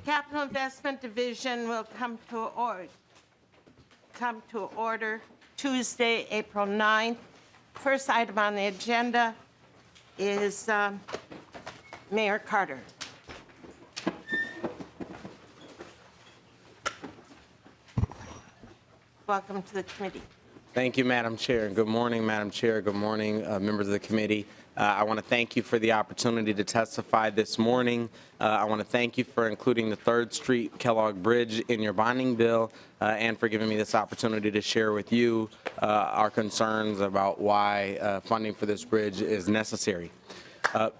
Capital Investment Division will come to order Tuesday, April 9th. First item on the agenda is Mayor Carter. Welcome to the committee. Thank you, Madam Chair. Good morning, Madam Chair. Good morning, members of the committee. I want to thank you for the opportunity to testify this morning. I want to thank you for including the 3rd Street Kellogg Bridge in your bonding bill and for giving me this opportunity to share with you our concerns about why funding for this bridge is necessary.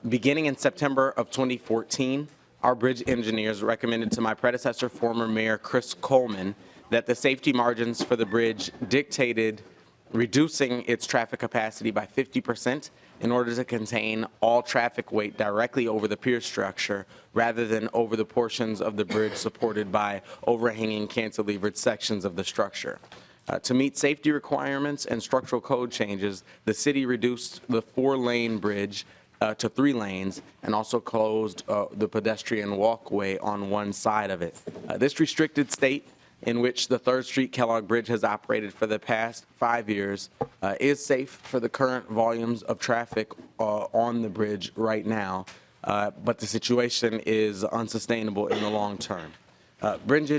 Beginning in September of 2014, our bridge engineers recommended to my predecessor, former Mayor Chris Coleman, that the safety margins for the bridge dictated reducing its traffic capacity by 50% in order to contain all traffic weight directly over the pier structure rather than over the portions of the bridge supported by overhanging cantilevered sections of the structure. To meet safety requirements and structural code changes, the city reduced the 4-lane bridge to 3 lanes and also closed the pedestrian walkway on one side of it. This restricted state in which the 3rd Street Kellogg Bridge has operated for the past 5 years is safe for the current volumes of traffic on the bridge right now, but the situation is unsustainable in the long term. Bridge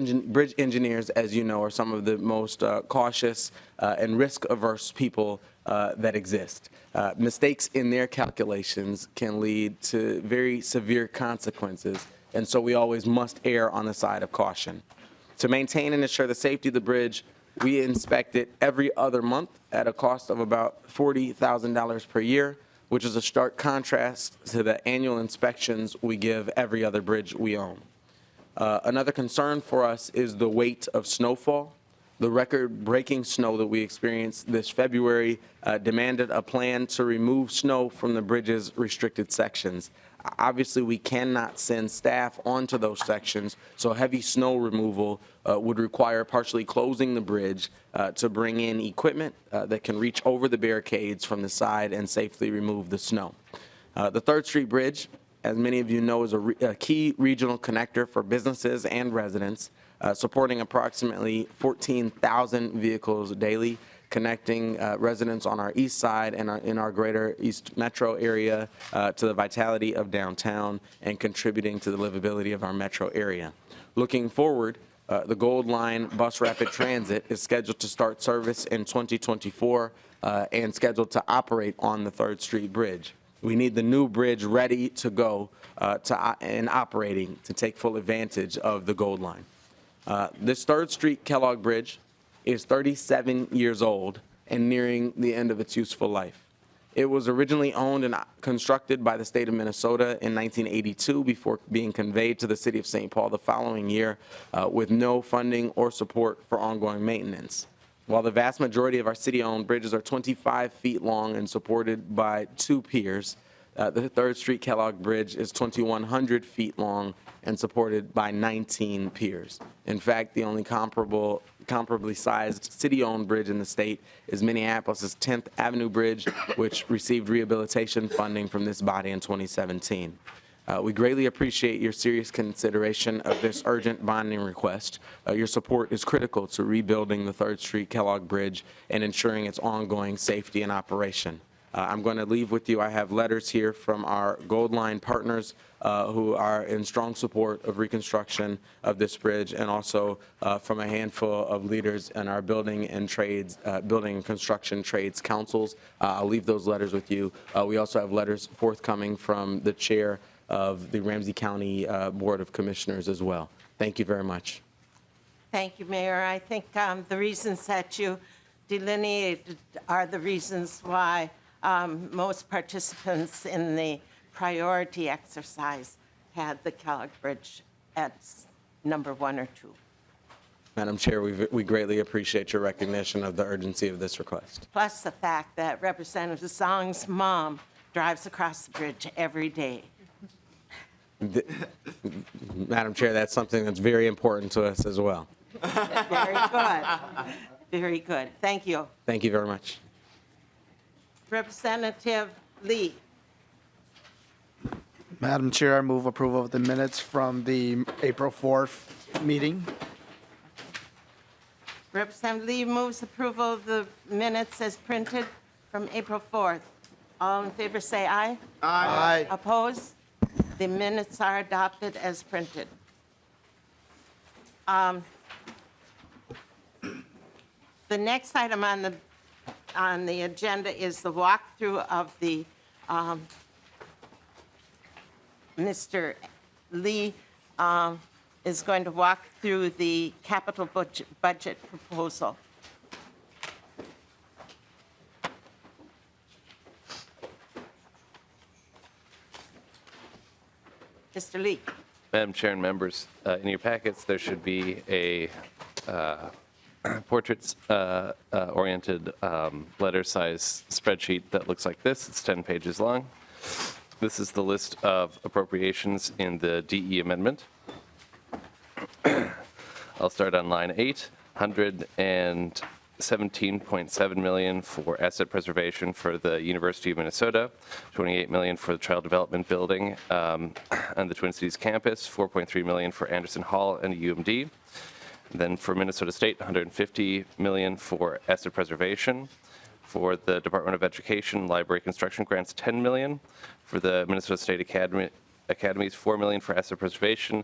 engineers, as you know, are some of the most cautious and risk-averse people that exist. Mistakes in their calculations can lead to very severe consequences, and so we always must err on the side of caution. To maintain and ensure the safety of the bridge, we inspect it every other month at a cost of about $40,000 per year, which is a stark contrast to the annual inspections we give every other bridge we own. Another concern for us is the weight of snowfall. The record-breaking snow that we experienced this February demanded a plan to remove snow from the bridge's restricted sections. Obviously, we cannot send staff onto those sections, so heavy snow removal would require partially closing the bridge to bring in equipment that can reach over the barricades from the side and safely remove the snow. The 3rd Street Bridge, as many of you know, is a key regional connector for businesses and residents, supporting approximately 14,000 vehicles daily, connecting residents on our east side and in our greater East Metro area to the vitality of downtown and contributing to the livability of our metro area. Looking forward, the Gold Line Bus Rapid Transit is scheduled to start service in 2024 and scheduled to operate on the 3rd Street Bridge. We need the new bridge ready to go and operating to take full advantage of the Gold Line. This 3rd Street Kellogg Bridge is 37 years old and nearing the end of its useful life. It was originally owned and constructed by the state of Minnesota in 1982 before being conveyed to the city of St. Paul the following year with no funding or support for ongoing maintenance. While the vast majority of our city-owned bridges are 25 feet long and supported by 2 piers, the 3rd Street Kellogg Bridge is 2,100 feet long and supported by 19 piers. In fact, the only comparably sized city-owned bridge in the state is Minneapolis' 10th Avenue Bridge, which received rehabilitation funding from this body in 2017. We greatly appreciate your serious consideration of this urgent bonding request. Your support is critical to rebuilding the 3rd Street Kellogg Bridge and ensuring its ongoing safety and operation. I'm going to leave with you, I have letters here from our Gold Line partners who are in strong support of reconstruction of this bridge, and also from a handful of leaders in our building and construction trades councils. I'll leave those letters with you. We also have letters forthcoming from the chair of the Ramsey County Board of Commissioners as well. Thank you very much. Thank you, Mayor. I think the reasons that you delineated are the reasons why most participants in the priority exercise had the Kellogg Bridge at number 1 or 2. Madam Chair, we greatly appreciate your recognition of the urgency of this request. Plus the fact that Representative Zong's mom drives across the bridge every day. Madam Chair, that's something that's very important to us as well. Very good. Very good. Thank you. Thank you very much. Representative Lee. Madam Chair, I move approval of the minutes from the April 4th meeting. Representative Lee moves approval of the minutes as printed from April 4th. All in favor say aye. Aye. Opposed? The minutes are adopted as printed. The next item on the agenda is the walkthrough of the, Mr. Lee is going to walk through the capital budget proposal. Mr. Lee. Madam Chair and members, in your packets, there should be a portraits-oriented letter-size spreadsheet that looks like this. It's 10 pages long. This is the list of appropriations in the DE amendment. I'll start on line 8, 117.7 million for asset preservation for the University of Minnesota, 28 million for the Child Development Building on the Twin Cities campus, 4.3 million for Anderson Hall and UMD. Then for Minnesota State, 150 million for asset preservation. For the Department of Education, library construction grants, 10 million. For the Minnesota State Academies, 4 million for asset preservation,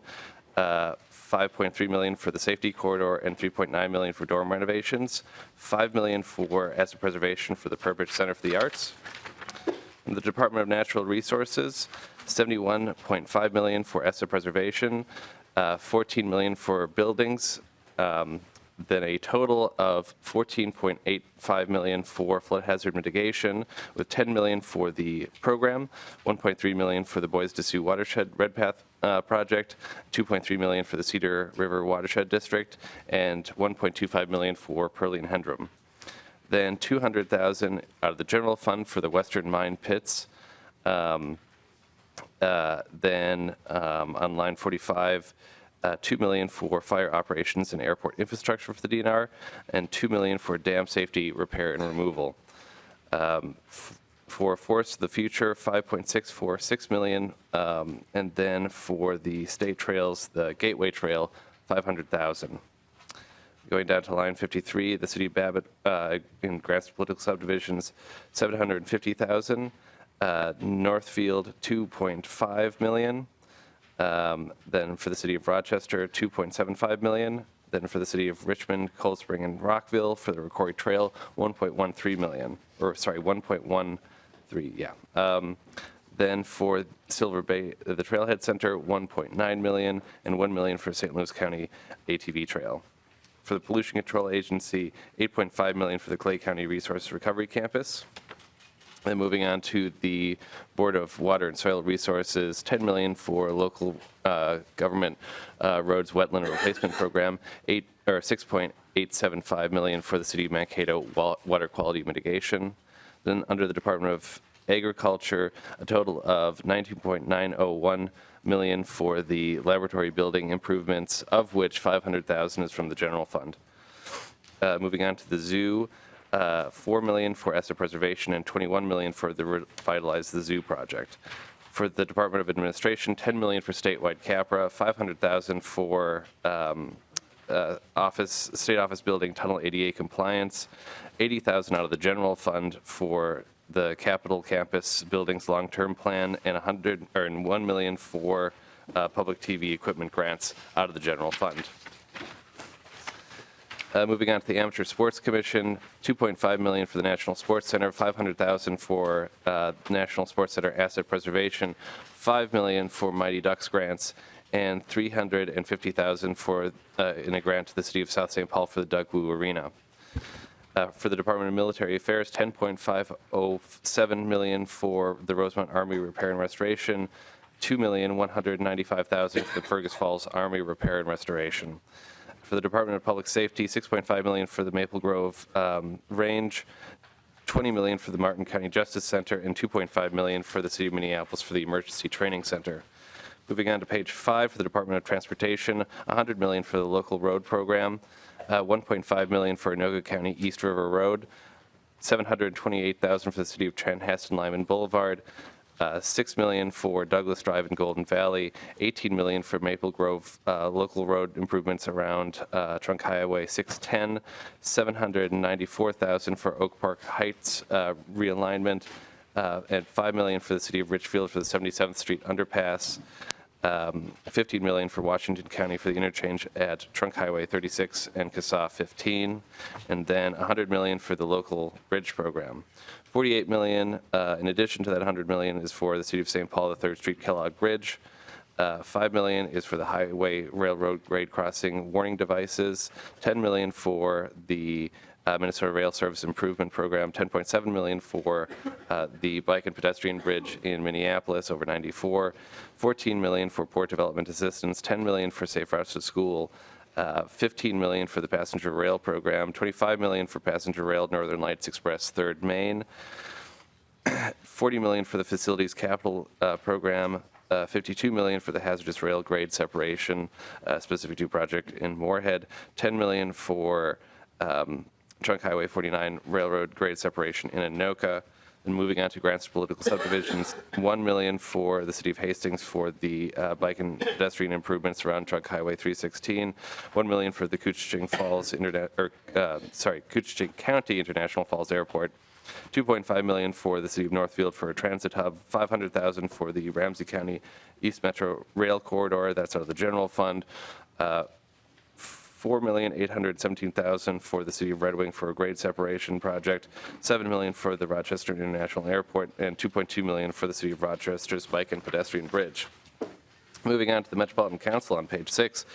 5.3 million for the safety corridor, and 3.9 million for dorm renovations, 5 million for asset preservation for the Burbridge Center for the Arts. In the Department of Natural Resources, 71.5 million for asset preservation, 14 million for buildings, then a total of 14.85 million for flood hazard mitigation, with 10 million for the program, 1.3 million for the Boys to Sioux Watershed Red Path project, 2.3 million for the Cedar River Watershed District, and 1.25 million for Pearlie and Hendrum. Then 200,000 out of the general fund for the Western Mine pits. Then on line 45, 2 million for fire operations and airport infrastructure for the DNR, and 2 million for dam safety repair and removal. For Forests of the Future, 5.646 million, and then for the state trails, the Gateway Trail, 500,000. Going down to line 53, the City of Babbitt in grants to political subdivisions, 750,000. Northfield, 2.5 million. Then for the City of Rochester, 2.75 million. Then for the City of Richmond, Cold Spring, and Rockville, for the Rocori Trail, 1.13 million, or sorry, 1.13, yeah. Then for Silver Bay, the Trailhead Center, 1.9 million, and 1 million for St. Louis County ATV Trail. For the Pollution Control Agency, 8.5 million for the Clay County Resource Recovery Campus. Then moving on to the Board of Water and Soil Resources, 10 million for local government roads wetland replacement program, 6.875 million for the City of Mankato water quality mitigation. Then under the Department of Agriculture, a total of 19.901 million for the laboratory building improvements, of which 500,000 is from the general fund. Moving on to the zoo. 4 million for asset preservation and 21 million for the Revitalize the Zoo project. For the Department of Administration, 10 million for statewide CAPRA, 500,000 for state office building tunnel ADA compliance, 80,000 out of the general fund for the Capitol campus buildings long-term plan, and 1 million for public TV equipment grants out of the general fund. Moving on to the Amateur Sports Commission, 2.5 million for the National Sports Center, 500,000 for National Sports Center asset preservation, 5 million for Mighty Ducks grants, and 350,000 for in a grant to the City of South St. Paul for the Doug Wu Arena. For the Department of Military Affairs, 10.507 million for the Rosemont Army Repair and Restoration, 2,195,000 for the Fergus Falls Army Repair and Restoration. For the Department of Public Safety, 6.5 million for the Maple Grove Range, 20 million for the Martin County Justice Center, and 2.5 million for the City of Minneapolis for the Emergency Training Center. Moving on to page 5 for the Department of Transportation, 100 million for the local road program, 1.5 million for Anoka County East River Road, 728,000 for the City of Chanhassen Lyman Boulevard, $6 million for Douglas Drive in Golden Valley, $18 million for Maple Grove local road improvements around Trunk Highway 610, $794,000 for Oak Park Heights realignment, and $5 million for the City of Richfield for the 77th Street underpass, $15 million for Washington County for the interchange at Trunk Highway 36 and CASA 15, and then $100 million for the local bridge program. $48 million, in addition to that $100 million, is for the City of St. Paul, the 3rd Street Kellogg Bridge. $5 million is for the highway railroad grade crossing warning devices. $10 million for the Minnesota Rail Service Improvement Program. $10.7 million for the bike and pedestrian bridge in Minneapolis over 94. $14 million for port development assistance. $10 million for Safe Routes to School. $15 million for the passenger rail program, $25 million for passenger rail Northern Lights Express 3rd Main, $40 million for the facilities capital program, $52 million for the hazardous rail grade separation specific to project in Moorhead, $10 million for Trunk Highway 49 railroad grade separation in Anoka. And moving on to grants to political subdivisions, $1 million for the City of Hastings for the bike and pedestrian improvements around Trunk Highway 316, $1 million for the Couchiching County International Falls Airport, $2.5 million for the City of Northfield for a transit hub, $500,000 for the Ramsey County East Metro Rail Corridor, that's out of the general fund, $4,817,000 for the City of Red Wing for a grade separation project, $7 million for the Rochester International Airport, and $2.2 million for the City of Rochester's bike and pedestrian bridge. Moving on to the Metropolitan Council on page 6.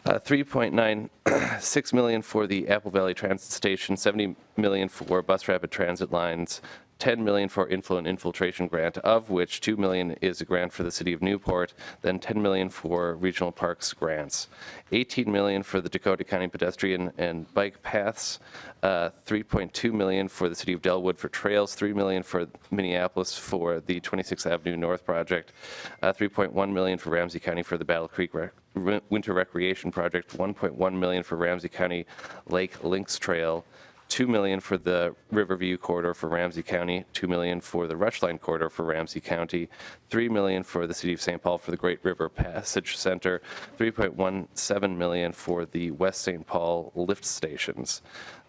$3.96 million for the Apple Valley Transit Station, $70 million for bus rapid transit lines, $10 million for inflow and infiltration grant, of which $2 million is a grant for the City of Newport, then $10 million for regional parks grants, $18 million for the Dakota County pedestrian and bike paths, $3.2 million for the City of Delwood for trails, $3 million for Minneapolis for the 26th Avenue North project, $3.1 million for Ramsey County for the Battle Creek Winter Recreation Project, $1.1 million for Ramsey County Lake Links Trail, $2 million for the Riverview Corridor for Ramsey County, $2 million for the Rushline Corridor for Ramsey County, $3 million for the City of St. Paul for the Great River Passage Center, $3.17 million for the West St. Paul lift stations,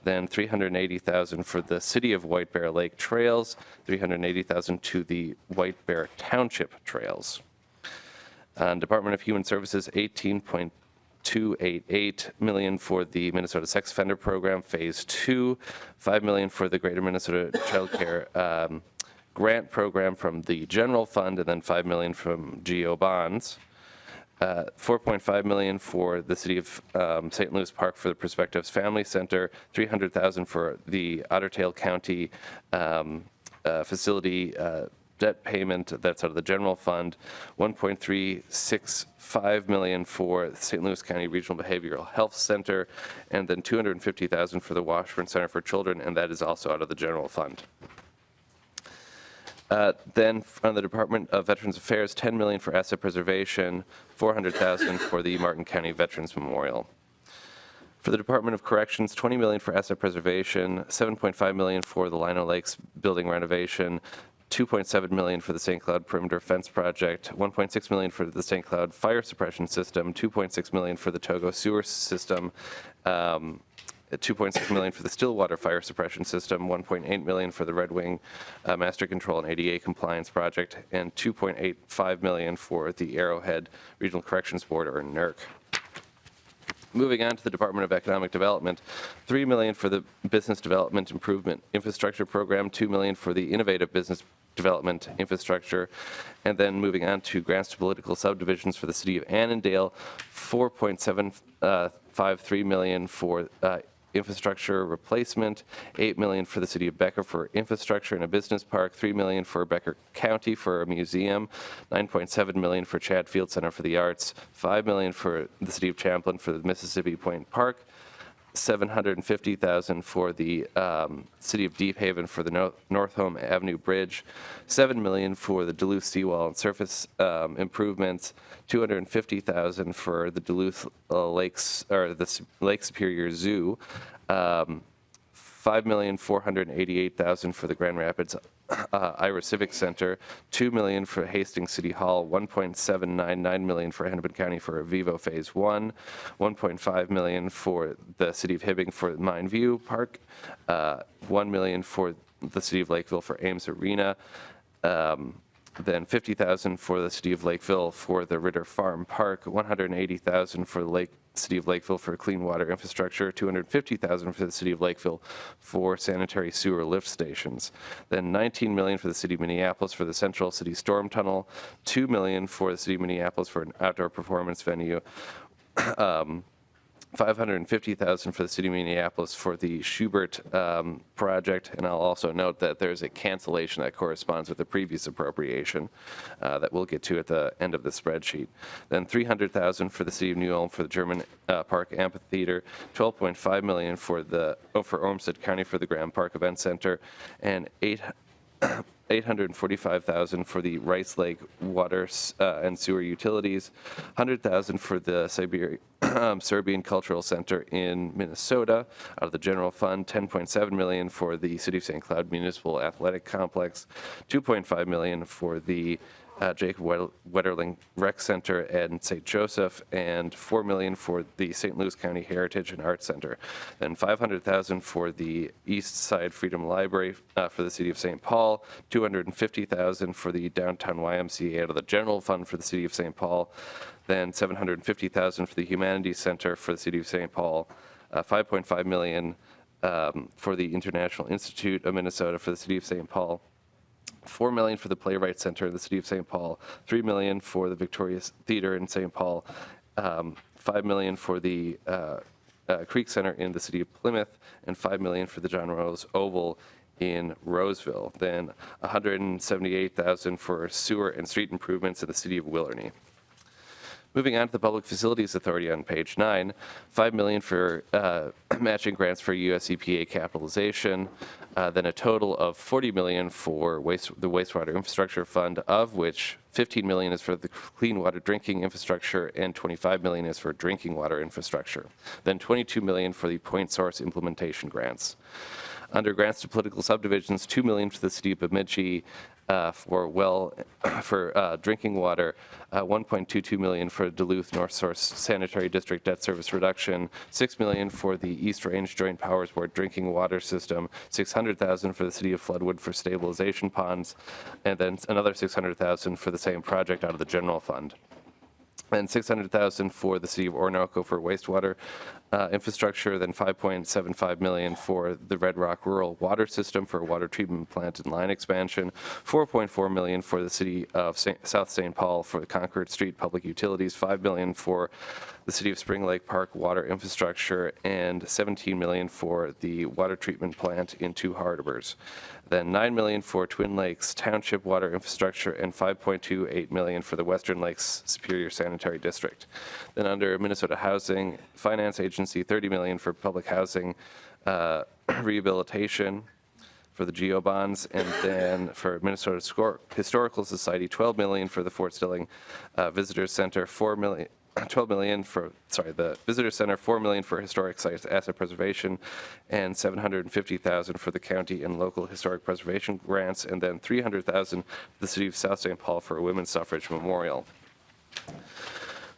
then $380,000 for the City of White Bear Lake Trails, $380,000 to the White Bear Township Trails. Department of Human Services, $18.288 million for the Minnesota Sex Offender Program, Phase 2, $5 million for the Greater Minnesota Child Care Grant Program from the General Fund, and then $5 million from GO Bonds. $4.5 million for the City of St. Louis Park for the Perspectives Family Center, $300,000 for the Otter Tail County facility debt payment, that's out of the general fund, $1.365 million for St. Louis County Regional Behavioral Health Center, and then $250,000 for the Washburn Center for Children, and that is also out of the general fund. Then from the Department of Veterans Affairs, $10 million for asset preservation, $400,000 for the Martin County Veterans Memorial. For the Department of Corrections, $20 million for asset preservation, $7.5 million for the Lino Lakes building renovation, $2.7 million for the St. Cloud Perimeter Fence Project, $1.6 million for the St. Cloud Fire Suppression System, $2.6 million for the Togo Sewer System, $2.6 million for the Stillwater Fire Suppression System, $1.8 million for the Red Wing Master Control and ADA Compliance Project, and $2.85 million for the Arrowhead Regional Corrections Board, or NERC. Moving on to the Department of Economic Development, $3 million for the Business Development Improvement Infrastructure Program, $2 million for the Innovative Business Development Infrastructure, and then moving on to grants to political subdivisions for the City of Annandale, $4.753 million for infrastructure replacement, $8 million for the City of Becker for infrastructure and a business park, $3 million for Becker County for a museum, $9.7 million for Chatfield Center for the Arts, $5 million for the City of Champlin for the Mississippi Point Park, $750,000 for the City of Deep Haven for the North Home Avenue Bridge, $7 million for the Duluth seawall and surface improvements, $250,000 for the Duluth Lakes or the Lake Superior Zoo, $5,488,000 for the Grand Rapids Ira Civic Center, $2 million for Hastings City Hall, $1.799 million for Hennepin County for Vivo Phase 1, $1.5 million for the City of Hibbing for Mine View Park, $1 million for the City of Lakeville for Ames Arena, then $50,000 for the City of Lakeville for the Ritter Farm Park, $180,000 for the City of Lakeville for clean water infrastructure, $250,000 for the City of Lakeville for sanitary sewer lift stations, then $19 million for the City of Minneapolis for the Central City Storm Tunnel, $2 million for the City of Minneapolis for an outdoor performance venue, $550,000 for the City of Minneapolis for the Schubert project, and I'll also note that there's a cancellation that corresponds with the previous appropriation that we'll get to at the end of the spreadsheet. Then $300,000 for the City of New Ulm for the German Park Amphitheater, $12.5 million for Olmsted County for the Graham Park Event Center, and $845,000 for the Rice Lake water and sewer utilities, $100,000 for the Serbian Cultural Center in Minnesota out of the general fund, $10.7 million for the City of St. Cloud Municipal Athletic Complex, $2.5 million for the Jacob Wetterling Rec Center in St. Joseph, and $4 million for the St. Louis County Heritage and Arts Center. Then $500,000 for the East Side Freedom Library for the City of St. Paul, $250,000 for the Downtown YMCA out of the general fund for the City of St. Paul, then $750,000 for the Humanities Center for the City of St. Paul, $5.5 million for the International Institute of Minnesota for the City of St. Paul, $4 million for the Playwright Center in the City of St. Paul, $3 million for the Victoria Theater in St. Paul, $5 million for the Creek Center in the City of Plymouth, and $5 million for the John Rose Oval in Roseville. Then $178,000 for sewer and street improvements in the City of Willarney. Moving on to the Public Facilities Authority on page 9, $5 million for matching grants for US EPA capitalization, then a total of $40 million for the Wastewater Infrastructure Fund, of which $15 million is for the clean water drinking infrastructure and $25 million is for drinking water infrastructure. Then $22 million for the point source implementation grants. Under grants to political subdivisions, $2 million for the City of Bemidji for drinking water, $1.22 million for Duluth North Source Sanitary District debt service reduction, $6 million for the East Range Joint Powers Board drinking water system, $600,000 for the City of Floodwood for stabilization ponds, and then another $600,000 for the same project out of the general fund. And $600,000 for the City of Orinoco for wastewater infrastructure, then $5.75 million for the Red Rock Rural Water System for water treatment plant and line expansion, $4.4 million for the City of South St. Paul for the Concord Street Public Utilities, $5 million for the City of Spring Lake Park water infrastructure, and $17 million for the water treatment plant in Two Harbors. Then $9 million for Twin Lakes Township water infrastructure, and $5.28 million for the Western Lakes Superior Sanitary District. Then under Minnesota Housing Finance Agency, $30 million for public housing rehabilitation for the GEO bonds, and then for Minnesota Historical Society, $12 million for the Fort Stilling Visitor Center, $12 million for, the Visitor Center, $4 million for historic sites asset preservation, and $750,000 for the county and local historic preservation grants, and then $300,000 for the City of South St. Paul for a women's suffrage memorial.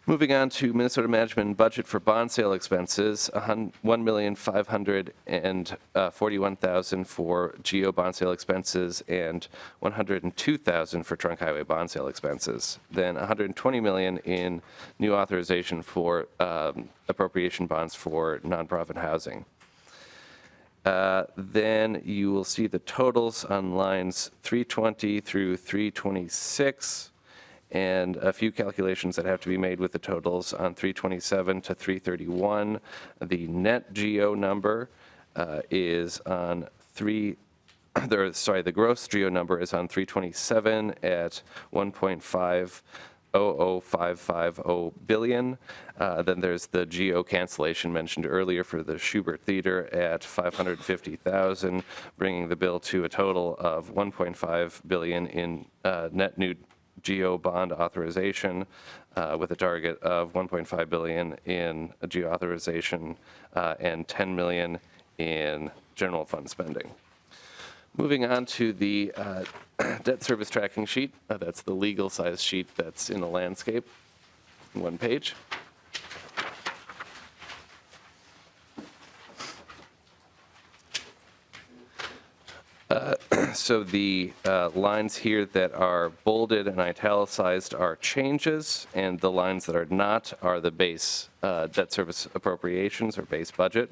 Moving on to Minnesota Management and Budget for bond sale expenses, $1,541,000 for GEO bond sale expenses and $102,000 for trunk highway bond sale expenses. Then $120 million in new authorization for appropriation bonds for nonprofit housing. Then you will see the totals on lines 320 through 326. And a few calculations that have to be made with the totals on 327 to 331. The net GEO number is on the gross GEO number is on 327 at 1.500550 billion. Then there's the GEO cancellation mentioned earlier for the Schubert Theater at 550,000, bringing the bill to a total of 1.5 billion in net new GEO bond authorization, with a target of 1.5 billion in GEO authorization and 10 million in general fund spending. Moving on to the debt service tracking sheet. That's the legal size sheet that's in the landscape, one page. So the lines here that are bolded and italicized are changes, and the lines that are not are the base debt service appropriations or base budget.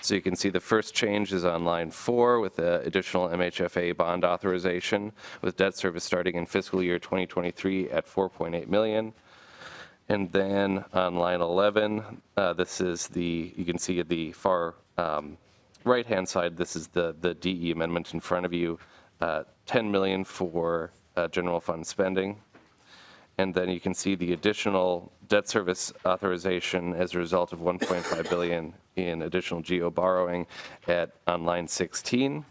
So you can see the first change is on line 4 with the additional MHFA bond authorization with debt service starting in fiscal year 2023 at $4.8 million. And then on line 11, this is you can see at the far right-hand side, this is the DE amendment in front of you, $10 million for general fund spending. And then you can see the additional debt service authorization as a result of $1.5 billion in additional GO borrowing on line 16.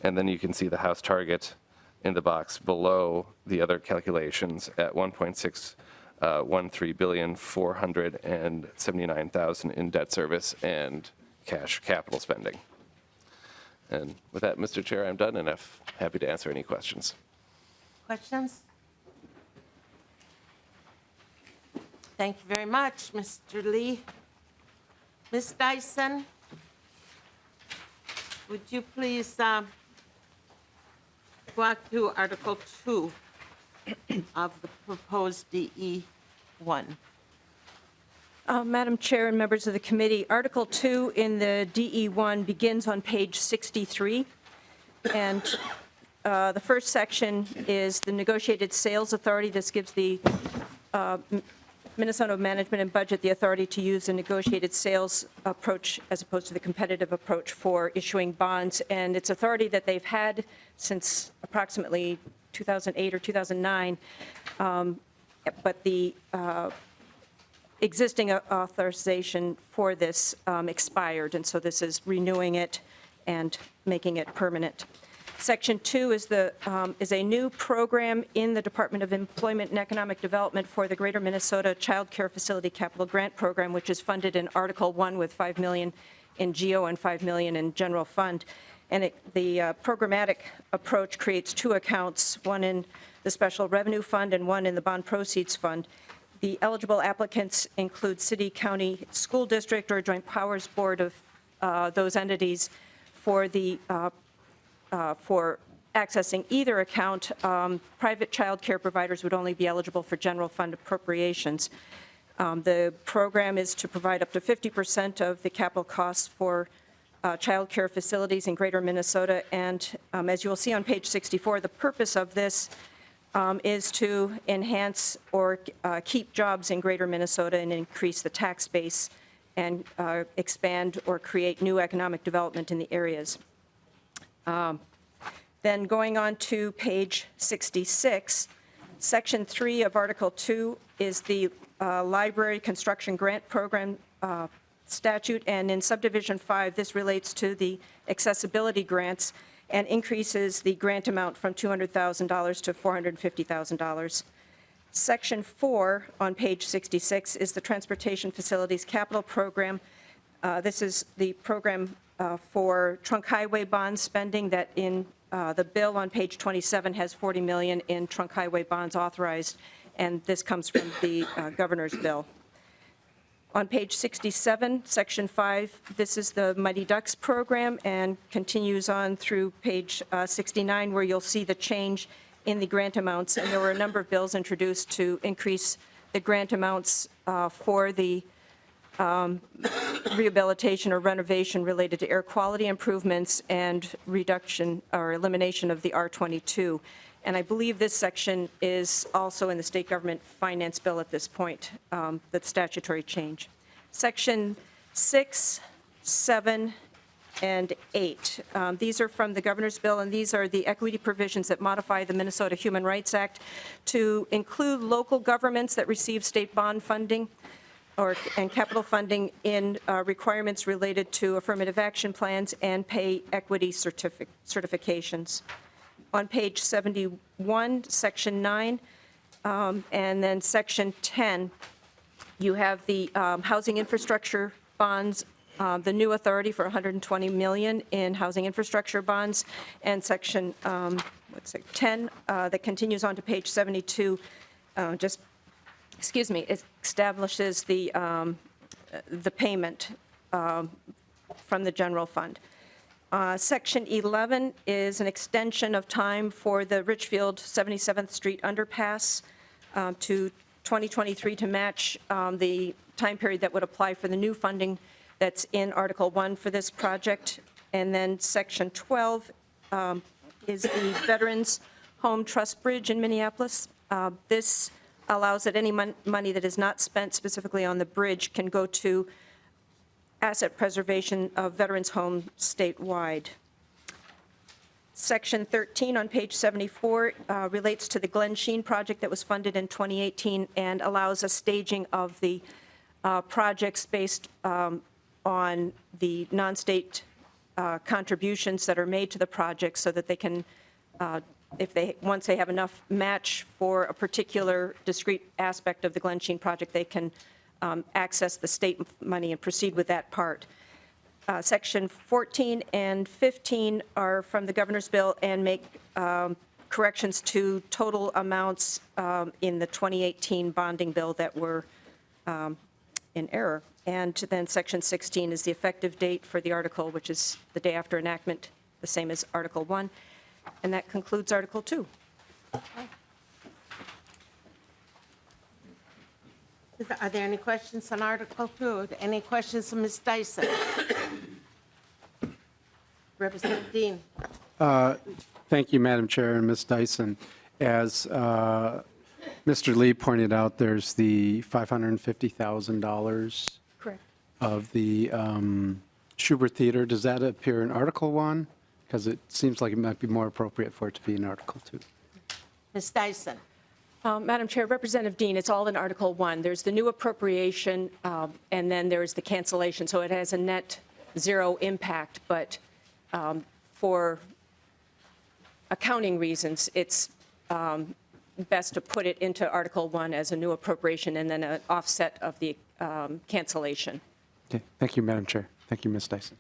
And then you can see the House target in the box below the other calculations at $1.613 billion, $479,000 in debt service and cash capital spending. And with that, Mr. Chair, I'm done, and I'm happy to answer any questions. Questions? Thank you very much, Mr. Lee. Ms. Dyson, would you please walk through Article 2 of the proposed DE1? Madam Chair and members of the committee, Article 2 in the DE1 begins on page 63. And the first section is the negotiated sales authority. This gives the Minnesota Management and Budget the authority to use a negotiated sales approach as opposed to the competitive approach for issuing bonds. And it's authority that they've had since approximately 2008 or 2009. But the existing authorization for this expired, and so this is renewing it and making it permanent. Section 2 is a new program in the Department of Employment and Economic Development for the Greater Minnesota Child Care Facility Capital Grant Program, which is funded in Article 1 with $5 million in GO and $5 million in general fund. And the programmatic approach creates two accounts, one in the Special Revenue Fund and one in the Bond Proceeds Fund. The eligible applicants include city, county, school district, or joint powers board of those entities for accessing either account. Private child care providers would only be eligible for general fund appropriations. The program is to provide up to 50% of the capital costs for child care facilities in Greater Minnesota. And as you will see on page 64, the purpose of this is to enhance or keep jobs in Greater Minnesota and increase the tax base and expand or create new economic development in the areas. Then going on to page 66, Section 3 of Article 2 is the Library Construction Grant Program statute, and in Subdivision 5, this relates to the accessibility grants and increases the grant amount from $200,000 to $450,000. Section 4 on page 66 is the Transportation Facilities Capital Program. This is the program for trunk highway bond spending that in the bill on page 27 has $40 million in trunk highway bonds authorized, and this comes from the governor's bill. On page 67, Section 5, this is the Mighty Ducks program and continues on through page 69, where you'll see the change in the grant amounts. And there were a number of bills introduced to increase the grant amounts for the rehabilitation or renovation related to air quality improvements and reduction or elimination of the R22. And I believe this section is also in the state government finance bill at this point, the statutory change. Section 6, 7, and 8. These are from the governor's bill, and these are the equity provisions that modify the Minnesota Human Rights Act to include local governments that receive state bond funding and capital funding in requirements related to affirmative action plans and pay equity certifications. On page 71, Section 9, and then Section 10, you have the housing infrastructure bonds the new authority for $120 million in housing infrastructure bonds, and section 10 that continues on to page 72, it establishes the payment from the general fund. Section 11 is an extension of time for the Richfield 77th Street underpass to 2023 to match the time period that would apply for the new funding that's in Article 1 for this project. And then Section 12 is the Veterans Home Trust Bridge in Minneapolis. This allows that any money that is not spent specifically on the bridge can go to asset preservation of veterans' homes statewide. Section 13 on page 74 relates to the Glen Sheen project that was funded in 2018 and allows a staging of the projects based on the non-state contributions that are made to the project so that they can, once they have enough match for a particular discrete aspect of the Glen Sheen project, they can access the state money and proceed with that part. Section 14 and 15 are from the governor's bill and make corrections to total amounts in the 2018 bonding bill that were in error. And then Section 16 is the effective date for the article, which is the day after enactment, the same as Article 1. And that concludes Article 2. Are there any questions on Article 2? Any questions of Ms. Dyson? Representative Dean. Thank you, Madam Chair and Ms. Dyson. As Mr. Lee pointed out, there's the $550,000 Correct. of the Schubert Theater. Does that appear in Article 1? Because it seems like it might be more appropriate for it to be in Article 2. Ms. Dyson. Madam Chair, Representative Dean, it's all in Article 1. There's the new appropriation, and then there's the cancellation. So it has a net zero impact, but for accounting reasons, it's best to put it into Article 1 as a new appropriation and then an offset of the cancellation. Okay. Thank you, Madam Chair. Thank you, Ms. Dyson.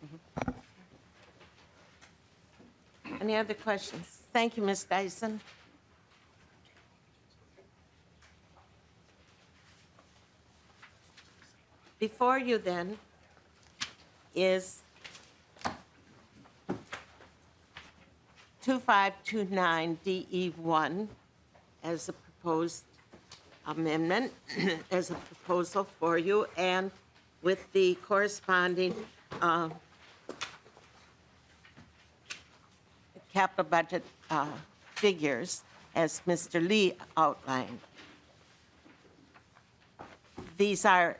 Any other questions? Thank you, Ms. Dyson. Before you then is 2529DE1 as a proposed amendment, as a proposal for you, and with the corresponding capital budget figures as Mr. Lee outlined. These are,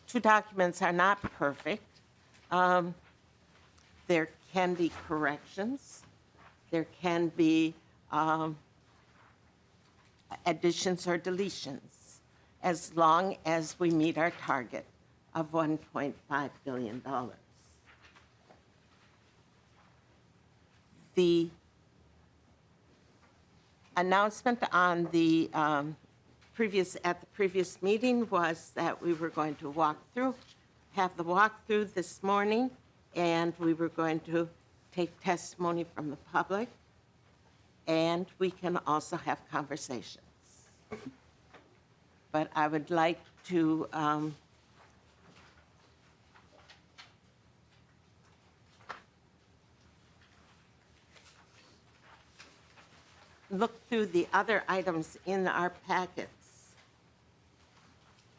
two documents are not perfect. There can be corrections. There can be additions or deletions, as long as we meet our target of $1.5 billion. The announcement on the at the previous meeting was that we were going to have the walkthrough this morning, and we were going to take testimony from the public, and we can also have conversations. But I would like to look through the other items in our packets.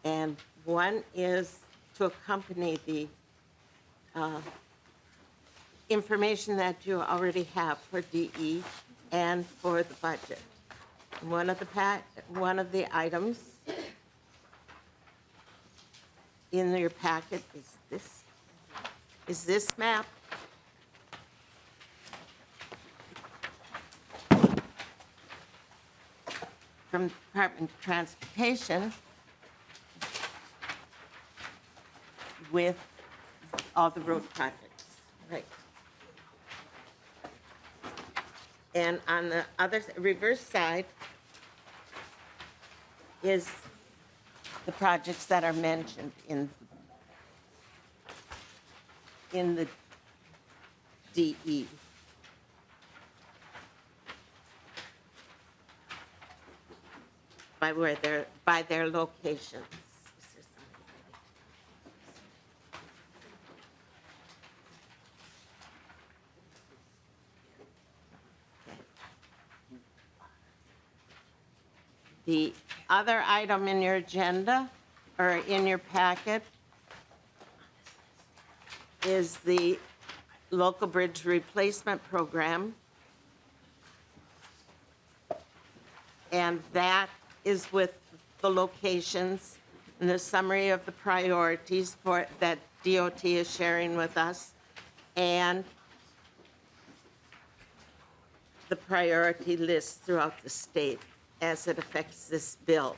And one is to accompany the information that you already have for DE and for the budget. One of the items in your packet is this map. From the Department of Transportation with all the road projects, right? And on the other reverse side is the projects that are mentioned in in the DE. By their locations. The other item in your agenda, or in your packet, is the local bridge replacement program. And that is with the locations and the summary of the priorities for that DOT is sharing with us, and the priority list throughout the state as it affects this bill.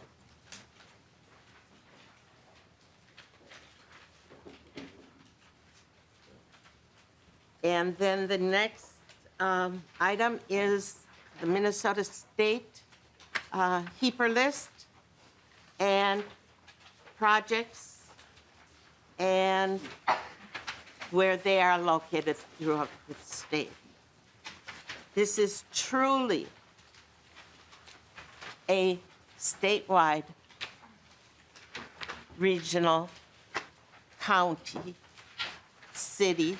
And then the next item is the Minnesota State HEAPR list and projects and where they are located throughout the state. This is truly a statewide, regional, county, city,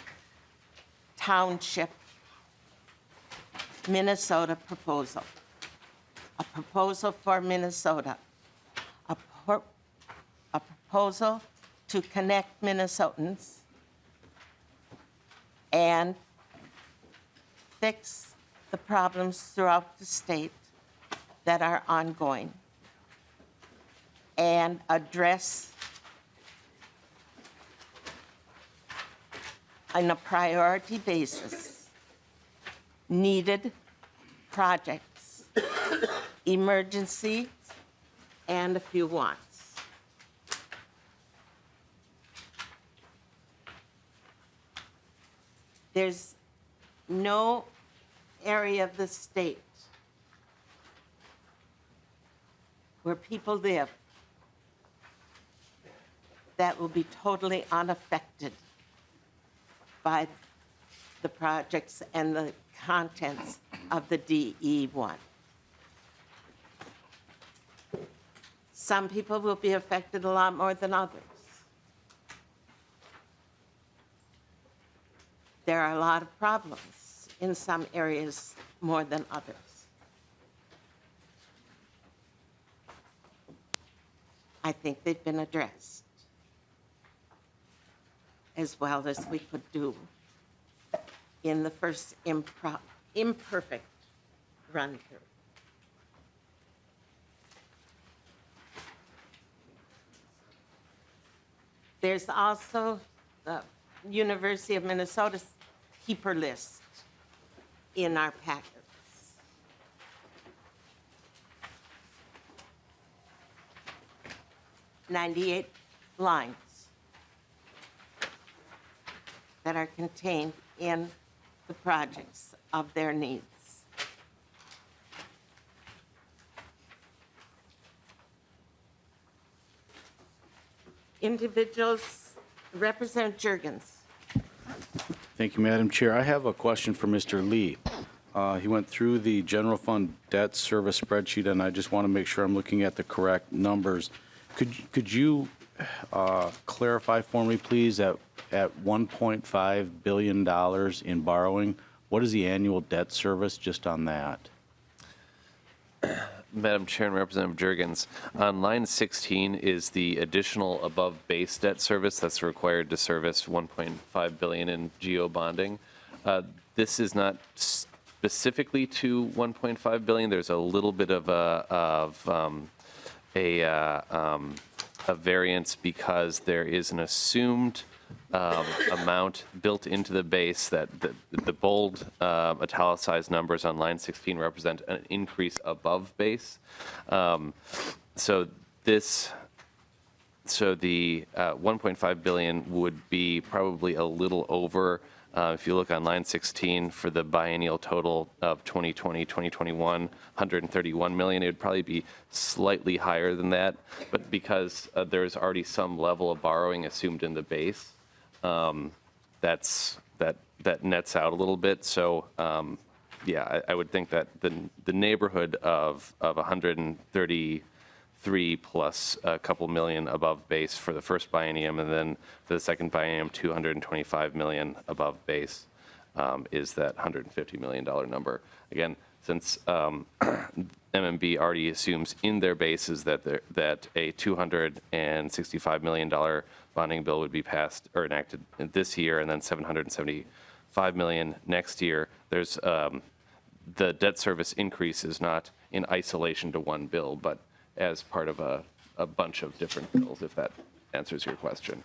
township, Minnesota proposal. A proposal for Minnesota. A proposal to connect Minnesotans and fix the problems throughout the state that are ongoing and address on a priority basis needed projects, emergencies, and a few wants. There's no area of the state where people live that will be totally unaffected by the projects and the contents of the DE1. Some people will be affected a lot more than others. There are a lot of problems in some areas more than others. I think they've been addressed as well as we could do in the first imperfect run-through. There's also the University of Minnesota's HEAPR list in our packets. "98 lines that are contained in the projects of their needs. Individuals, Representative Jurgens. Thank you, Madam Chair. I have a question for Mr. Lee. He went through the general fund debt service spreadsheet, and I just want to make sure I'm looking at the correct numbers. Could you clarify for me, please, at $1.5 billion in borrowing, what is the annual debt service just on that? Madam Chair and Representative Jurgens, on line 16 is the additional above base debt service that's required to service $1.5 billion in GO bonding. This is not specifically to $1.5 billion. There's a little bit of a variance because there is an assumed amount built into the base that the bold italicized numbers on line 16 represent an increase above base. So the 1.5 billion would be probably a little over. If you look on line 16 for the biennial total of 2020, 2021, 131 million, it would probably be slightly higher than that. But because there's already some level of borrowing assumed in the base, that nets out a little bit. So yeah, I would think that the neighborhood of 133 plus a couple million above base for the first biennium, and then for the second biennium, 225 million above base is that $150 million number. Again, since MMB already assumes in their bases that a $265 million bonding bill would be passed or enacted this year, and then $775 million next year. There's the debt service increase is not in isolation to one bill, but as part of a bunch of different bills, if that answers your question.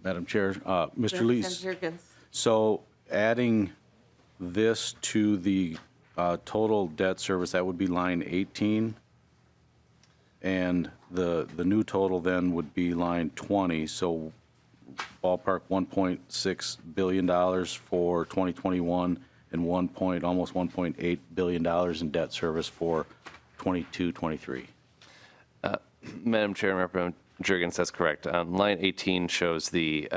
Madam Chair, Mr. Lee, Representative Jurgens. so adding this to the total debt service, that would be line 18, and the new total then would be line 20, so ballpark $1.6 billion for 2021 and almost $1.8 billion in debt service for 22-23. Madam Chair, Representative Jurgens, that's correct. Line 18 shows the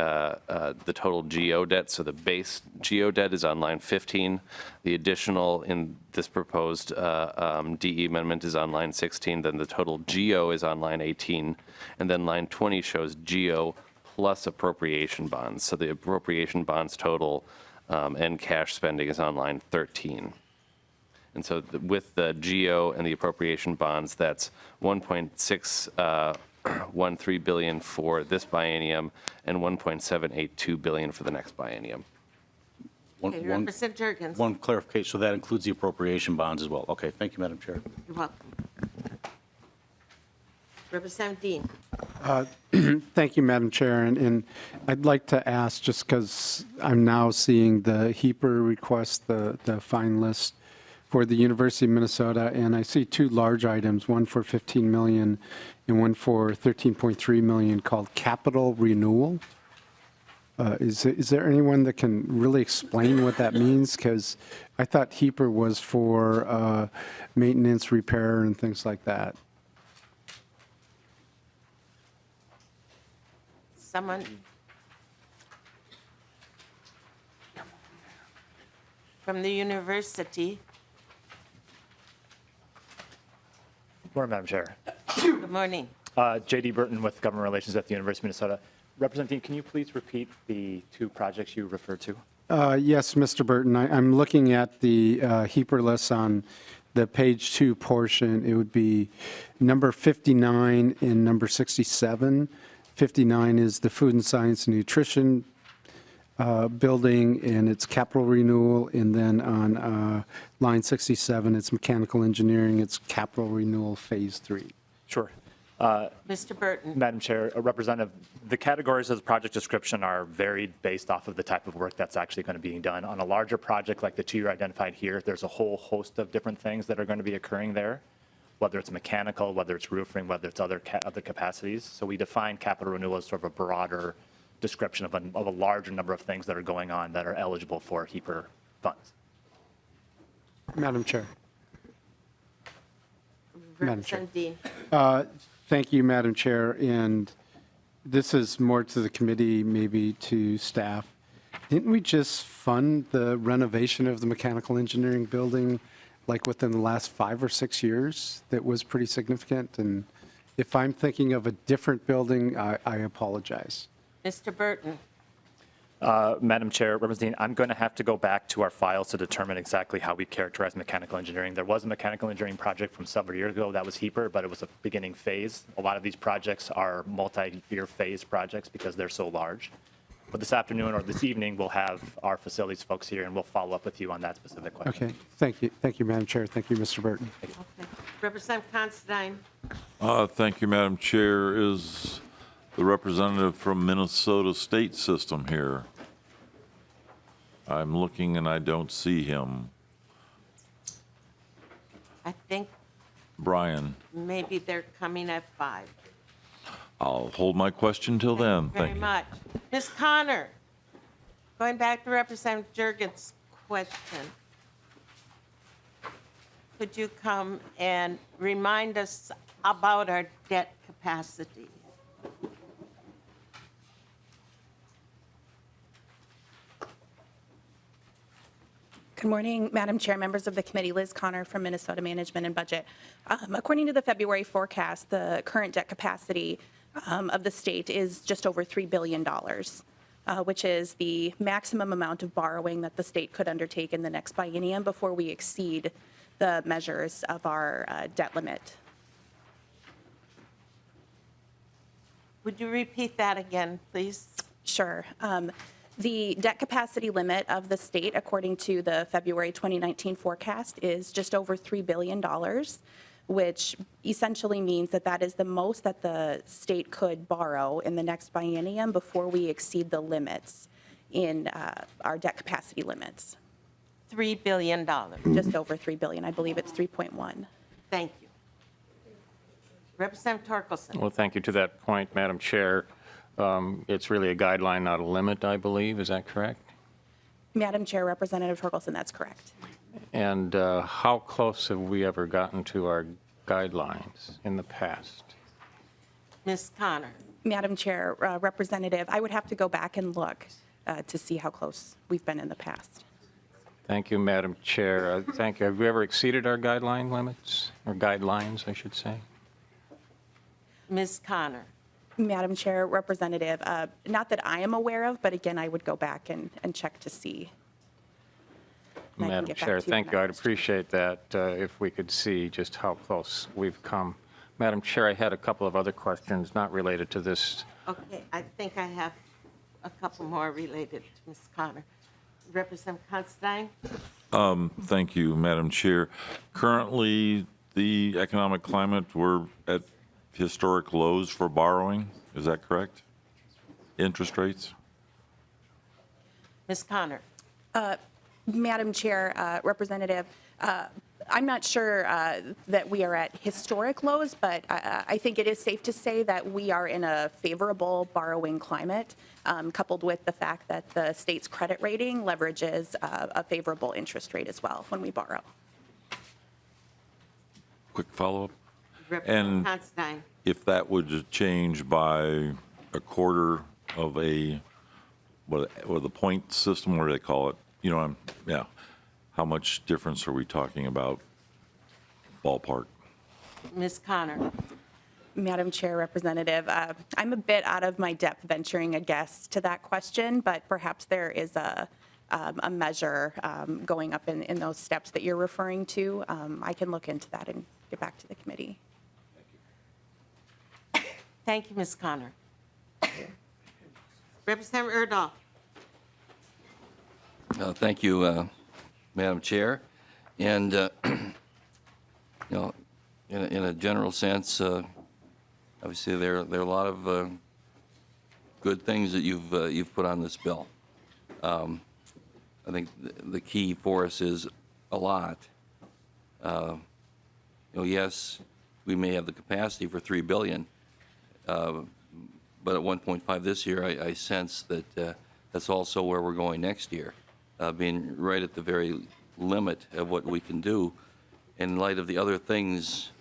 total GO debt, so the base GO debt is on line 15. The additional in this proposed DE amendment is on line 16. Then the total GO is on line 18, and then line 20 shows GO plus appropriation bonds. So the appropriation bonds total and cash spending is on line 13. And so with the GO and the appropriation bonds, that's 1.613 billion for this biennium and 1.782 billion for the next biennium. One- Okay, one- Representative Jurgens. One clarification, so that includes the appropriation bonds as well. Okay, thank you, Madam Chair. You're welcome. Representative Dean. Thank you, Madam Chair. And I'd like to ask, just because I'm now seeing the HEAPR request, the fine list for the University of Minnesota, and I see two large items, one for 15 million and one for 13.3 million, called capital renewal. Is there anyone that can really explain what that means? Because I thought HEAPR was for maintenance, repair, and things like that. Someone? From the university. Morning, Madam Chair. Good morning. J.D. Burton with Government Relations at the University of Minnesota. Representative, can you please repeat the two projects you referred to? Yes, Mr. Burton, I'm looking at the HEAPR list on the page 2 portion. It would be number 59 and number 67. 59 is the Food and Science and Nutrition building, and it's capital renewal. And then on line 67, it's mechanical engineering, it's capital renewal phase 3. Sure. Mr. Burton. Madam Chair, Representative, the categories of the project description are varied based off of the type of work that's actually going to be done. On a larger project like the two you identified here, there's a whole host of different things that are going to be occurring there, whether it's mechanical, whether it's roofing, whether it's other capacities. So we define capital renewal as sort of a broader description of a larger number of things that are going on that are eligible for HEAPR funds. Madam Chair. Madam Chair. Representative Dean. Thank you, Madam Chair, and this is more to the committee, maybe to staff. Didn't we just fund the renovation of the mechanical engineering building like within the last 5 or 6 years? That was pretty significant, and if I'm thinking of a different building, I apologize. Mr. Burton. Madam Chair, Representative, I'm going to have to go back to our files to determine exactly how we characterize mechanical engineering. There was a mechanical engineering project from several years ago that was HEAPR, but it was a beginning phase. A lot of these projects are multi-year phase projects because they're so large. But this afternoon or this evening, we'll have our facilities folks here, and we'll follow up with you on that specific question. Okay, thank you. Thank you, Madam Chair. Thank you, Mr. Burton. Okay. Representative Considine. Thank you, Madam Chair. Is the representative from Minnesota State System here? I'm looking and I don't see him. I think Brian, maybe they're coming at 5. I'll hold my question till then. Very Thank you. much. Ms. Connor, going back to Representative Jurgens' question, could you come and remind us about our debt capacity? Good morning, Madam Chair, members of the committee. Liz Connor from Minnesota Management and Budget. According to the February forecast, the current debt capacity of the state is just over $3 billion, which is the maximum amount of borrowing that the state could undertake in the next biennium before we exceed the measures of our debt limit. Would you repeat that again, please? Sure. The debt capacity limit of the state, according to the February 2019 forecast, is just over $3 billion, which essentially means that that is the most that the state could borrow in the next biennium before we exceed the limits in our debt capacity limits. $3 billion. Just over $3 billion. I believe it's 3.1. Thank you. Representative Torkelson. Well, thank you. To that point, Madam Chair, it's really a guideline, not a limit, I believe. Is that correct? Madam Chair, Representative Torkelson, that's correct. And how close have we ever gotten to our guidelines in the past? Ms. Connor. Madam Chair, Representative, I would have to go back and look to see how close we've been in the past. Thank you, Madam Chair. Thank you. Have we ever exceeded our guideline limits, or guidelines, I should say? Ms. Connor. Madam Chair, Representative, not that I am aware of, but again, I would go back and check to see. And I can Madam get back Chair, to you thank on you. that I'd question. appreciate that if we could see just how close we've come. Madam Chair, I had a couple of other questions not related to this. Okay, I think I have a couple more related to Ms. Connor. Representative Considine. Thank you, Madam Chair. Currently, the economic climate, we're at historic lows for borrowing. Is that correct? Interest rates? Ms. Connor. Madam Chair, Representative, I'm not sure that we are at historic lows, but I think it is safe to say that we are in a favorable borrowing climate, coupled with the fact that the state's credit rating leverages a favorable interest rate as well when we borrow. Quick follow-up. Representative Considine. If that would change by a quarter of a, what the point system, what do they call it? You know, yeah. How much difference are we talking about, ballpark? Ms. Connor. Madam Chair, Representative, I'm a bit out of my depth venturing a guess to that question, but perhaps there is a measure going up in those steps that you're referring to. I can look into that and get back to the committee. Thank you, Ms. Connor. Representative Erdahl. Thank you, Madam Chair. And, you know, in a general sense, obviously there are a lot of good things that you've put on this bill. I think the key for us is a lot. You know, yes, we may have the capacity for $3 billion, but at 1.5 this year, I sense that that's also where we're going next year, being right at the very limit of what we can do. In light of the other things,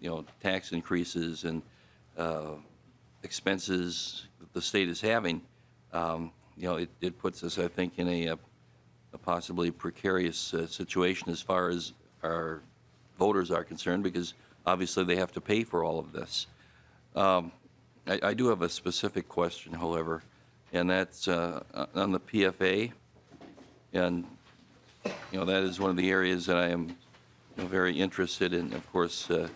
you know, tax increases and expenses that the state is having, you know, it puts us, I think, in a possibly precarious situation as far as our voters are concerned, because obviously they have to pay for all of this. I do have a specific question, however, and that's on the PFA. And, you know, that is one of the areas that I am, you know, very interested in, of course, you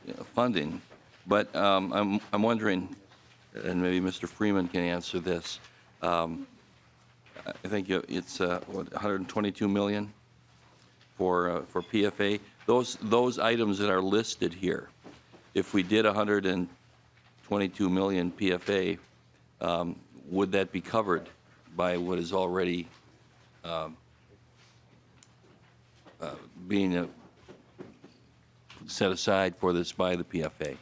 know, funding. But I'm wondering, and maybe Mr. Freeman can answer this. I think it's what, $122 million for PFA. Those items that are listed here, if we did $122 million PFA, would that be covered by what is already being set aside for this by the PFA?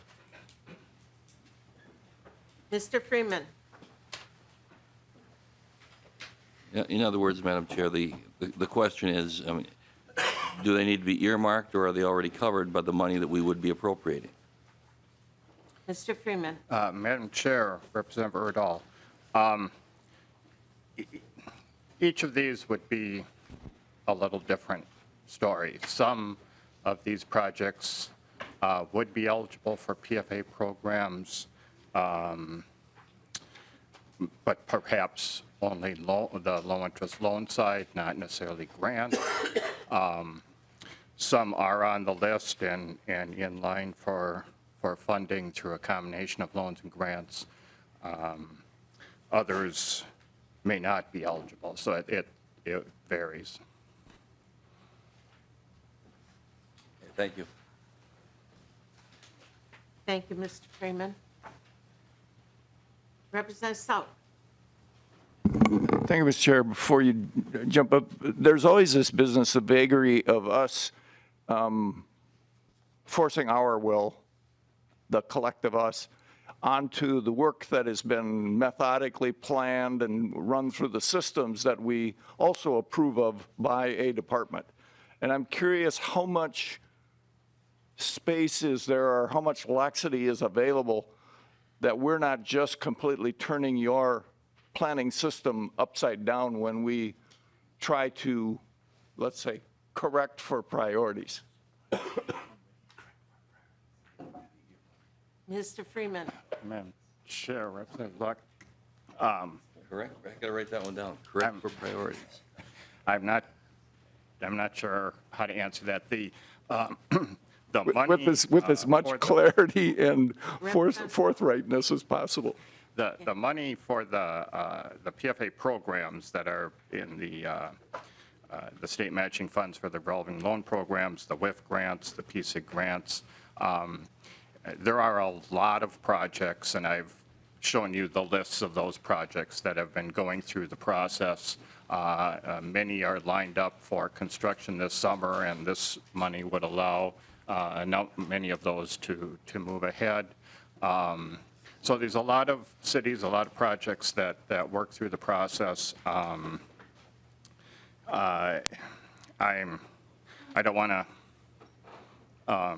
Mr. Freeman. In other words, Madam Chair, the question is, I mean, do they need to be earmarked, or are they already covered by the money that we would be appropriating? Mr. Freeman. Madam Chair, Representative Erdahl, each of these would be a little different story. Some of these projects would be eligible for PFA programs, but perhaps only the low-interest loan side, not necessarily grant. Some are on the list and in line for funding through a combination of loans and grants. Others may not be eligible, so it varies. Thank you. Thank you, Mr. Freeman. Representative Stout. Thank you, Mr. Chair. Before you jump up, there's always this business of vagary of us forcing our will, the collective us, onto the work that has been methodically planned and run through the systems that we also approve of by a department. And I'm curious how much space is there or how much laxity is available that we're not just completely turning your planning system upside down when we try to, let's say, correct for priorities. Mr. Freeman. Madam Chair, Representative Luck. Correct. I got to write that one down. Correct for priorities. I'm not sure how to answer that. The money with as much clarity and forthrightness as possible. The money for the PFA programs that are in the state matching funds for the revolving loan programs, the WIF grants, the PSIG grants. There are a lot of projects, and I've shown you the lists of those projects that have been going through the process. Many are lined up for construction this summer, and this money would allow many of those to move ahead. So there's a lot of cities, a lot of projects that work through the process. I don't want to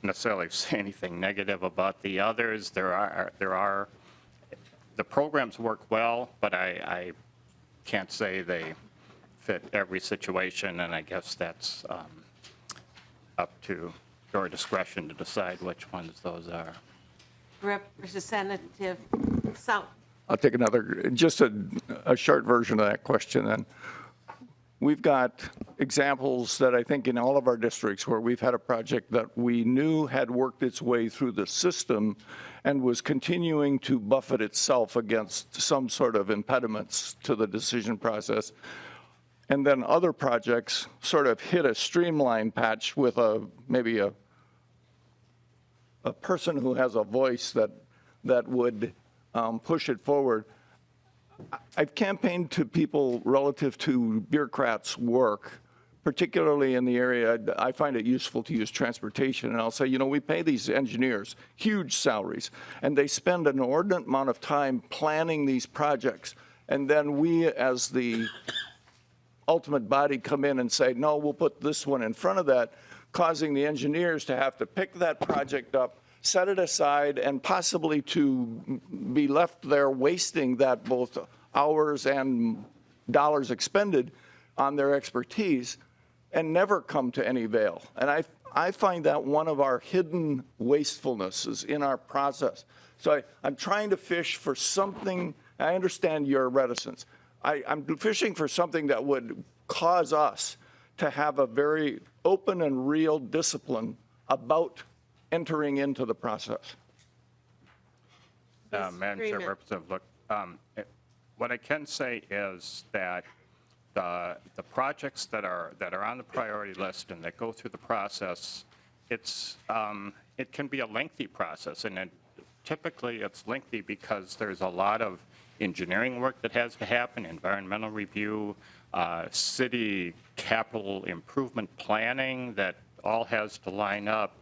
necessarily say anything negative about the others. The programs work well, but I can't say they fit every situation, and I guess that's up to your discretion to decide which ones those are. Representative Stout. I'll take another, just a short version of that question then. We've got examples that I think in all of our districts where we've had a project that we knew had worked its way through the system and was continuing to buffet itself against some sort of impediments to the decision process. And then other projects sort of hit a streamline patch with maybe a person who has a voice that would push it forward. I've campaigned to people relative to bureaucrats' work, particularly in the area, I find it useful to use transportation, and I'll say, you know, we pay these engineers huge salaries, and they spend an inordinate amount of time planning these projects, and then we, as the ultimate body, come in and say, no, we'll put this one in front of that, causing the engineers to have to pick that project up, set it aside, and possibly to be left there wasting that both hours and dollars expended on their expertise and never come to any avail. And I find that one of our hidden wastefulnesses in our process. So I'm trying to fish for something. I understand your reticence. I'm fishing for something that would cause us to have a very open and real discipline about entering into the process. Madam Chair, Representative, look, what I can say is that the projects that are on the priority list and that go through the process, it can be a lengthy process, and typically it's lengthy because there's a lot of engineering work that has to happen, environmental review, city capital improvement planning that all has to line up.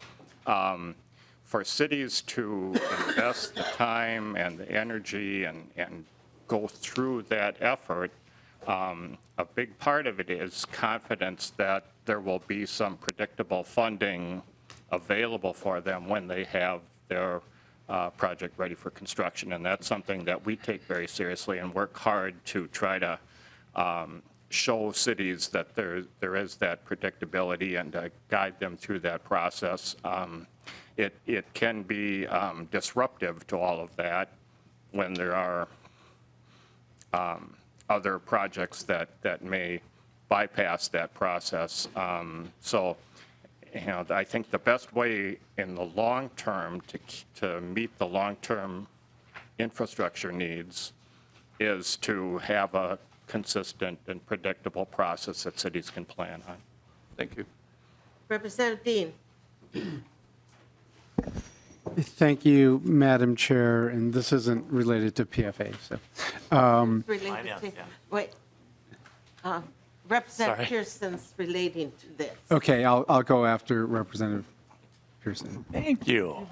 For cities to invest the time and the energy and go through that effort, a big part of it is confidence that there will be some predictable funding available for them when they have their project ready for construction. And that's something that we take very seriously and work hard to try to show cities that there is that predictability and guide them through that process. It can be disruptive to all of that when there are other projects that may bypass that process. So, I think the best way in the long term to meet the long-term infrastructure needs is to have a consistent and predictable process that cities can plan on. Thank you. Representative Dean. Thank you, Madam Chair, and this isn't related to PFA, so. Related to, wait. Representative Pearson's relating to this. Okay, I'll go after Representative Pearson. Thank you.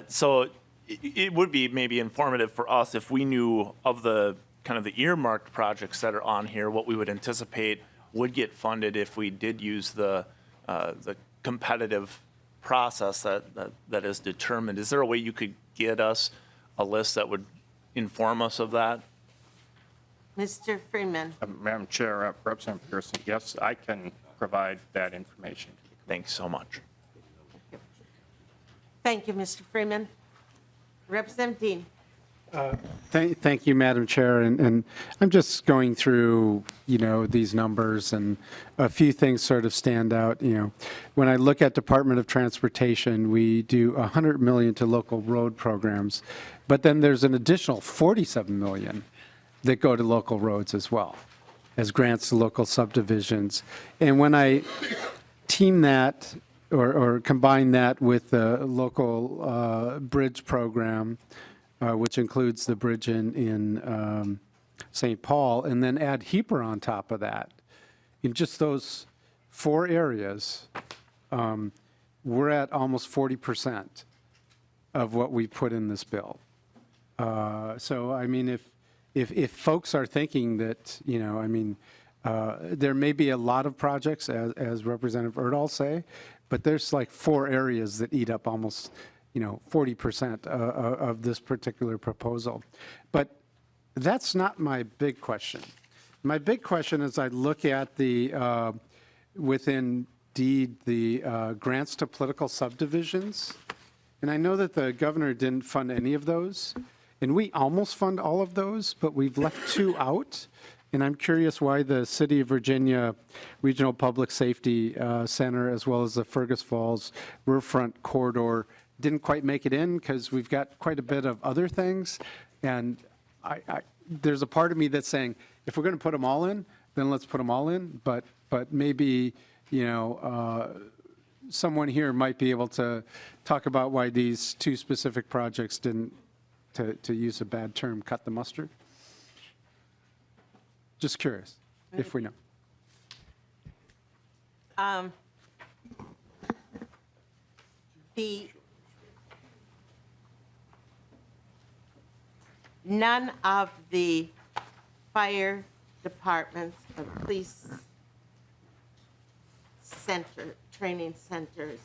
So it would be maybe informative for us if we knew of the kind of the earmarked projects that are on here, what we would anticipate would get funded if we did use the competitive process that is determined. Is there a way you could get us a list that would inform us of that? Mr. Freeman. Madam Chair, Representative Pearson, yes, I can provide that information. Thanks so much. Thank you, Mr. Freeman. Representative Dean. Thank you, Madam Chair, and I'm just going through, these numbers, and a few things sort of stand out. When I look at Department of Transportation, we do $100 million to local road programs, but then there's an additional $47 million that go to local roads as well, as grants to local subdivisions. And when I team that or combine that with the local bridge program, which includes the bridge in St. Paul, and then add HEPR on top of that, in just those 4 areas, we're at almost 40% of what we put in this bill. So, I mean, if folks are thinking that, there may be a lot of projects, as Representative Erdahl say, but there's like 4 areas that eat up almost 40% of this particular proposal. But that's not my big question. My big question is I look at the, within DEED, the grants to political subdivisions, and I know that the governor didn't fund any of those, and we almost fund all of those, but we've left 2 out. And I'm curious why the City of Virginia Regional Public Safety Center, as well as the Fergus Falls Riverfront Corridor, didn't quite make it in, because we've got quite a bit of other things. And there's a part of me that's saying, if we're going to put them all in, then let's put them all in. But maybe, someone here might be able to talk about why these 2 specific projects didn't, to use a bad term, cut the mustard. Just curious, if we know. None of the fire departments or police training centers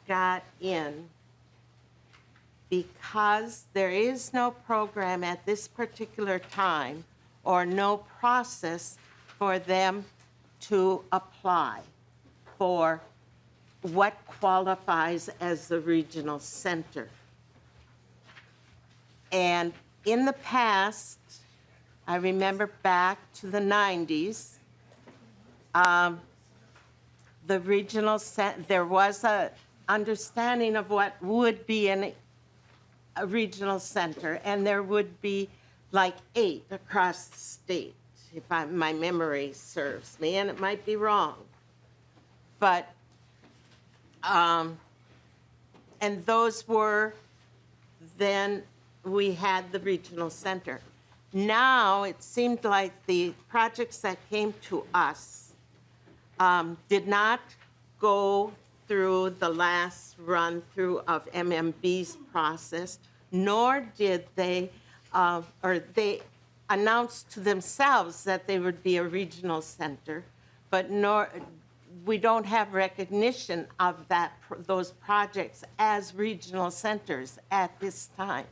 got in because there is no program at this particular time or no process for them to apply for what qualifies as the regional center. And in the past, I remember back to the 90s, the regional center, there was a understanding of what would be a regional center, and there would be like 8 across the state, if my memory serves me, and it might be wrong. But, and those were, then we had the regional center. Now, it seemed like the projects that came to us did not go through the last run through of MMB's process, nor did they, or they announced to themselves that they would be a regional center, but we don't have recognition of those projects as regional centers at this time.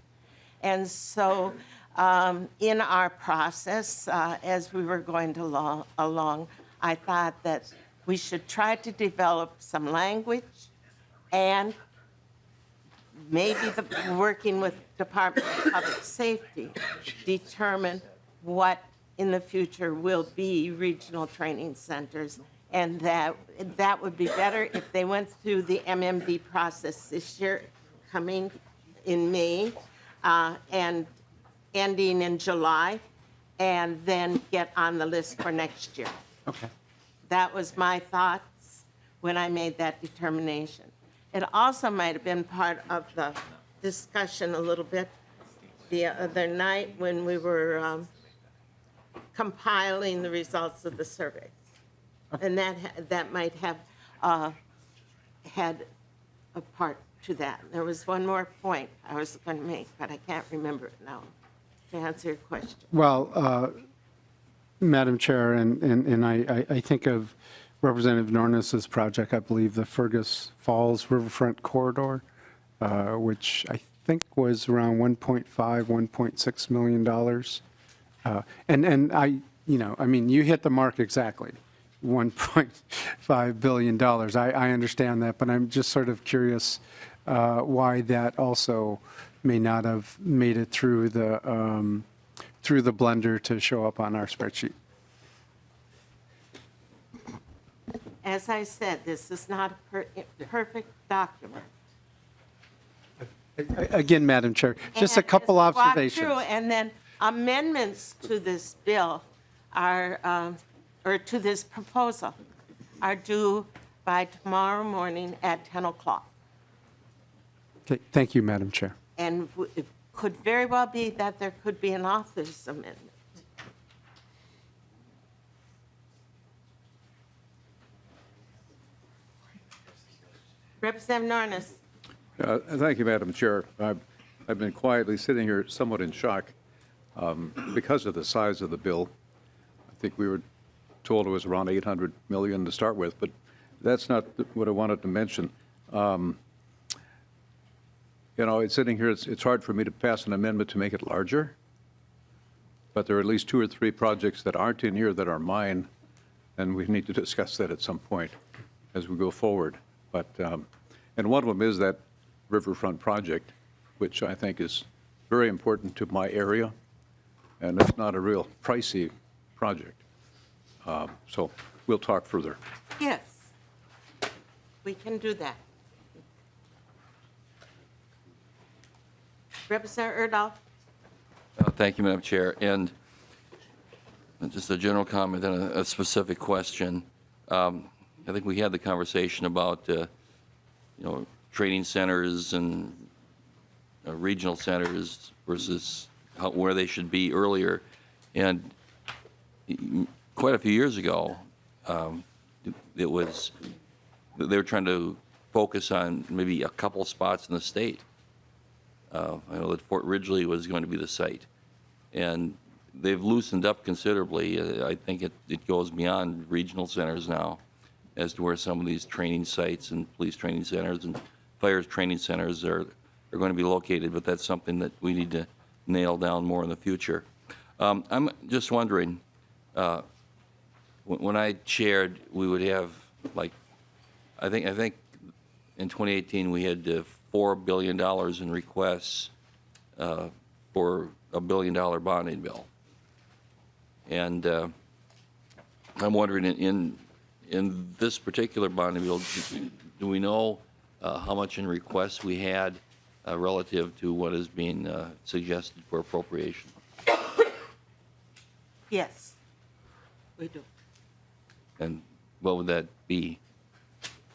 And so in our process, as we were going along, I thought that we should try to develop some language and maybe working with Department of Public Safety, determine what in the future will be regional training centers. And that would be better if they went through the MMD process this year, coming in May, and ending in July, and then get on the list for next year. Okay. That was my thoughts when I made that determination. It also might have been part of the discussion a little bit the other night when we were compiling the results of the survey. And that might have had a part to that. There was one more point I was going to make, but I can't remember it now, to answer your question. Well, Madam Chair, and I think of Representative Nornis's project, I believe the Fergus Falls Riverfront Corridor, which I think was around $1.5, $1.6 million. And I mean, you hit the mark exactly. $1.5 billion. I understand that, but I'm just sort of curious why that also may not have made it through the blender to show up on our spreadsheet. As I said, this is not a perfect document. Again, Madam Chair, just a couple walk observations. through, and then amendments to this bill are, or to this proposal, are due by tomorrow morning at 10 o'clock. Okay, thank you, Madam Chair. And it could very well be that there could be an author's amendment. Representative Nornis. Thank you, Madam Chair. I've been quietly sitting here somewhat in shock because of the size of the bill. I think we were told it was around $800 million to start with, but that's not what I wanted to mention. You know, it's sitting here, it's hard for me to pass an amendment to make it larger, but there are at least 2 or 3 projects that aren't in here that are mine, and we need to discuss that at some point as we go forward. But, and one of them is that riverfront project, which I think is very important to my area, and it's not a real pricey project. So we'll talk further. Yes, we can do that. Representative Erdahl. Thank you, Madam Chair. And just a general comment and a specific question. I think we had the conversation about, you know, training centers and regional centers versus where they should be earlier. And quite a few years ago, they were trying to focus on maybe a couple spots in the state. I know that Fort Ridgely was going to be the site. And they've loosened up considerably. I think it goes beyond regional centers now as to where some of these training sites and police training centers and fire training centers are going to be located, but that's something that we need to nail down more in the future. I'm just wondering, when I chaired, we would have, like, I think in 2018 we had $4 billion in requests for a $1 billion bonding bill. And I'm wondering, in this particular bonding bill, do we know how much in requests we had relative to what is being suggested for appropriation? Yes, we do. And what would that be,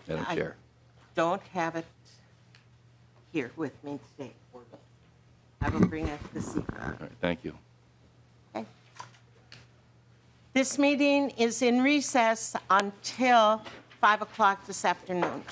Madam Chair? Don't have it here with me today. I will bring it this evening. All right, thank you. Okay. This meeting is in recess until 5 o'clock this afternoon.